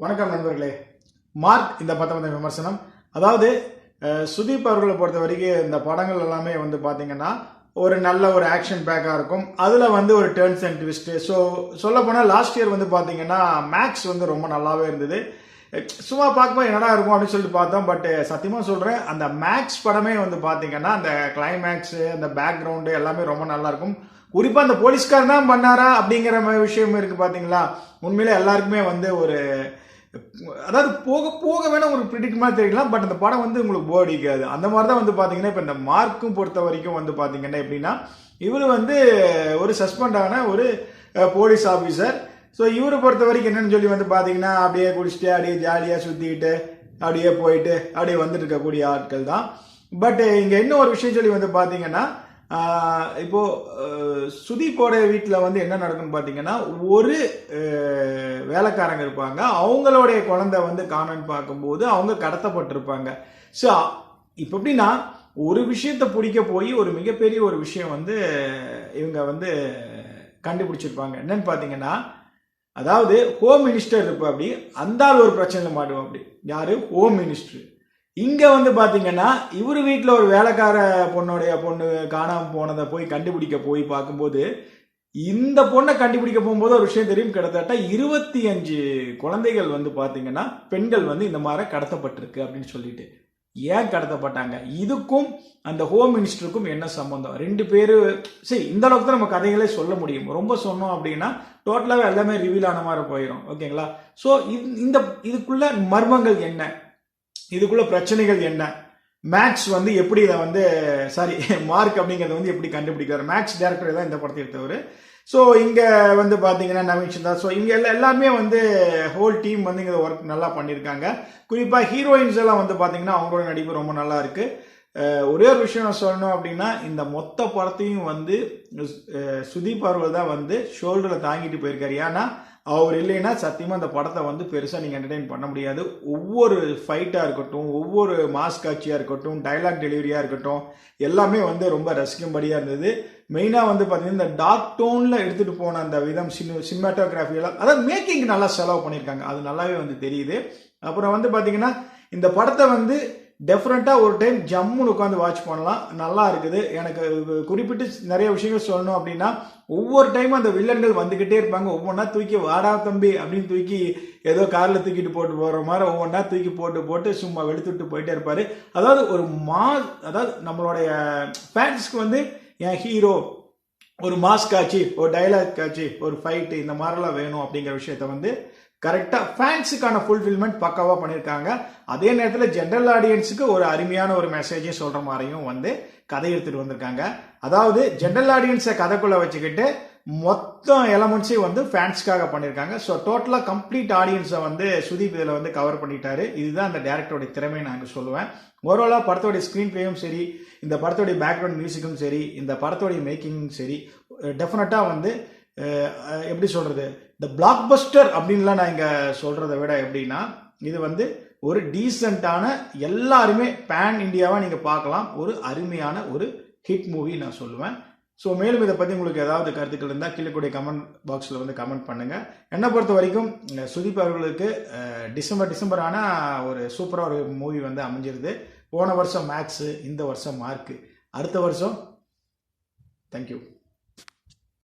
வணக்கம் நண்பர்களே. மார்க் இந்த 19 விமர்சனம். அதாவது சுதீப் அவர்களை பொறுத்த வரைக்கும் இந்த படங்கள் எல்லாமே வந்து பார்த்தீங்கன்னா ஒரு நல்ல ஒரு ஆக்ஷன் பேக்காக இருக்கும். அதில் வந்து ஒரு டேர்ன்ஸ் அண்ட் ட்விஸ்ட்டு. ஸோ சொல்ல போனால் லாஸ்ட் இயர் வந்து பார்த்தீங்கன்னா மேக்ஸ் வந்து ரொம்ப நல்லாவே இருந்தது. சும்மா பார்க்கும்போது என்னடா இருக்கும் அப்படின்னு சொல்லிட்டு பார்த்தோம். பட் சத்தியமாக சொல்கிறேன், அந்த மேக்ஸ் படமே வந்து பார்த்தீங்கன்னா அந்த கிளைமேக்ஸு, அந்த பேக்ரவுண்டு எல்லாமே ரொம்ப நல்லா இருக்கும். குறிப்பாக அந்த போலீஸ்கார் தான் பண்ணாரா அப்படிங்கிற விஷயம் இருக்குது பார்த்தீங்களா. உண்மையிலே எல்லாருக்குமே வந்து ஒரு அதாவது போக போக வேணா உங்களுக்கு ப்ரிடிக்ட் மாதிரி தெரியலாம். பட் அந்த படம் வந்து உங்களுக்கு போர் அடிக்காது. அந்த மாதிரி தான் வந்து பார்த்தீங்கன்னா இப்போ இந்த மார்க்கும் பொறுத்த வரைக்கும் வந்து பார்த்தீங்கன்னா எப்படின்னா, இவர் வந்து ஒரு சஸ்பெண்ட் ஆன ஒரு போலீஸ் ஆஃபீஸர். ஸோ இவரை பொறுத்த வரைக்கும் என்னன்னு சொல்லி வந்து பார்த்தீங்கன்னா அப்படியே குடிச்சிட்டு அப்படியே ஜாலியாக சுற்றிக்கிட்டு அப்படியே போயிட்டு அப்படியே வந்துட்டு இருக்கக்கூடிய ஆட்கள் தான். பட் இங்கே இன்னும் ஒரு விஷயம் சொல்லி வந்து பார்த்தீங்கன்னா, இப்போ சுதீப்போட வீட்டில் வந்து என்ன நடக்குன்னு பார்த்தீங்கன்னா, ஒரு வேலைக்காரங்க இருப்பாங்க. அவங்களுடைய குழந்தை வந்து காணன்னு பார்க்கும்போது அவங்க கடத்தப்பட்டிருப்பாங்க. ஸோ இப்போ எப்படின்னா, ஒரு விஷயத்தை பிடிக்க போய் ஒரு மிகப்பெரிய ஒரு விஷயம் வந்து இவங்க வந்து கண்டுபிடிச்சிருப்பாங்க. என்னன்னு பார்த்தீங்கன்னா, அதாவது ஹோம் மினிஸ்டர் இருப்பா அப்படி, அந்த ஒரு பிரச்சனையில் மாட்டுவோம் அப்படி. யாரு? Home minister. இங்க வந்து பாத்தீங்கன்னா இவரு வீட்டுல ஒரு வேலைக்கார பொண்ணு காணாம போனதை போய் கண்டுபிடிக்க போய் பார்க்கும்போது, இந்த பொண்ணை கண்டுபிடிக்க போகும்போது ஒரு விஷயம் தெரியும். கிட்டத்தட்ட 25 குழந்தைகள் வந்து பாத்தீங்கன்னா பெண்கள் வந்து இந்த மாதிரி கடத்தப்பட்டிருக்கு அப்படின்னு சொல்லிட்டு. ஏன் கடத்தப்பட்டாங்க? இதுக்கும் அந்த ஹோம் மினிஸ்டருக்கும் என்ன சம்பந்தம்? 2 பேரு சரி, இந்த அளவுக்கு தான் நம்ம கதைகளே சொல்ல முடியும். ரொம்ப சொன்னோம் அப்படின்னா டோட்டலாவே எல்லாமே ரிவீல் ஆன மாதிரி போயிடும். ஓகேங்களா? ஸோ இதுக்குள்ள மர்மங்கள் என்ன, இதுக்குள்ள பிரச்சனைகள் என்ன, மேக்ஸ் வந்து எப்படி இதை வந்து மார்க் அப்படிங்கறத வந்து எப்படி கண்டுபிடிக்கிறார்? மேக்ஸ் டைரக்டர் தான் இந்த படத்தை எடுத்தவர். ஸோ இங்க வந்து பாத்தீங்கன்னா நவீன் சிந்தா. ஸோ இங்க எல்லாமே வந்து ஹோல் டீம் வந்து இங்க ஒர்க் நல்லா பண்ணியிருக்காங்க. குறிப்பா ஹீரோயின்ஸ் எல்லாம் வந்து பாத்தீங்கன்னா அவங்களோட நடிப்பு ரொம்ப நல்லா இருக்கு. ஒரே ஒரு விஷயம் நான் சொல்லணும் அப்படின்னா, இந்த மொத்த படத்தையும் வந்து சுதீப் அவர்கள் தான் வந்து ஷோல்டர்ல தாங்கிட்டு போயிருக்காரு. ஏன்னா அவர் இல்லைன்னா சத்தியமா அந்த படத்தை வந்து பெருசா நீங்க என்டர்டெயின் பண்ண முடியாது. ஒவ்வொரு ஃபைட்டா இருக்கட்டும், ஒவ்வொரு மாஸ் காட்சியா இருக்கட்டும், டைலாக் டெலிவரியா இருக்கட்டும், எல்லாமே வந்து ரொம்ப ரசிக்கும்படியா இருந்தது. மெயினா வந்து பாத்தீங்கன்னா இந்த டார்க் டோன்ல எடுத்துட்டு போன அந்த விதம், சினிமாட்டோகிராஃபி எல்லாம், அதாவது மேக்கிங் நல்லா செலவு பண்ணியிருக்காங்க. அது நல்லாவே வந்து தெரியுது. அப்புறம் வந்து பாத்தீங்கன்னா இந்த படத்தை வந்து டெஃபரெண்டா ஒரு டைம் ஜம்முன்னு உட்காந்து வாட்ச் பண்ணலாம். நல்லா இருக்குது. எனக்கு குறிப்பிட்டு நிறைய விஷயங்கள் சொல்லணும் அப்படின்னா, ஒவ்வொரு டைமும் அந்த வில்லன்கள் வந்துகிட்டே இருப்பாங்க. ஒவ்வொன்றா தூக்கி வாடா தம்பி அப்படின்னு தூக்கி ஏதோ கார்ல தூக்கிட்டு போட்டு போற மாதிரி ஒவ்வொன்றா தூக்கி போட்டு சும்மா வெளுத்துட்டு போயிட்டே இருப்பாரு. அதாவது ஒரு அதாவது நம்மளுடைய ஃபேன்ஸ்க்கு வந்து என் ஹீரோ ஒரு மாஸ் காட்சி, ஒரு டைலாக் காட்சி, ஒரு ஃபைட், இந்த மாதிரிலாம் வேணும் அப்படிங்கிற விஷயத்த வந்து கரெக்டா ஃபேன்ஸுக்கான ஃபுல்ஃபில்மெண்ட் பக்காவா பண்ணியிருக்காங்க. அதே நேரத்தில் ஜென்ரல் ஆடியன்ஸுக்கு ஒரு அருமையான ஒரு மெசேஜையும் சொல்ற மாதிரியும் வந்து கதை எடுத்துட்டு வந்திருக்காங்க. அதாவது ஜென்ரல் ஆடியன்ஸை கதைக்குள்ள வச்சுக்கிட்டு மொத்த எலமெண்ட்ஸையும் வந்து ஃபேன்ஸ்க்காக பண்ணியிருக்காங்க. ஸோ டோட்டலா கம்ப்ளீட் ஆடியன்ஸை வந்து சுதீப் இதில் வந்து கவர் பண்ணிட்டாரு. இதுதான் அந்த டேரக்டரோட திறமை நான் சொல்லுவேன். ஓவராலா படத்தோடைய ஸ்கிரீன் பிளேயும் சரி, இந்த படத்தோடைய பேக்ரவுண்ட் மியூசிக்கும் சரி, இந்த படத்தோடைய மேக்கிங்கும் சரி, டெஃபினட்டா வந்து எப்படி சொல்றது, இந்த பிளாக் பஸ்டர் அப்படின்லாம் நான் இங்க சொல்றதை விட எப்படின்னா, இது வந்து ஒரு டீசென்டான, எல்லாருமே பேன் இந்தியாவா நீங்க பார்க்கலாம், ஒரு அருமையான ஒரு ஹிட் மூவி நான் சொல்லுவேன். ஸோ மேலும் இதை பத்தி உங்களுக்கு ஏதாவது கருத்துக்கள் இருந்தால் கீழே கூடிய கமெண்ட் பாக்ஸ்ல வந்து கமெண்ட் பண்ணுங்க. என்னை பொறுத்த வரைக்கும் சுதீப் அவர்களுக்கு டிசம்பர் ஆனா ஒரு சூப்பரா ஒரு மூவி வந்து அமைஞ்சிருது. போன வருஷம் மேக்ஸ், இந்த வருஷம் மார்க், அடுத்த வருஷம் தேங்க்யூ.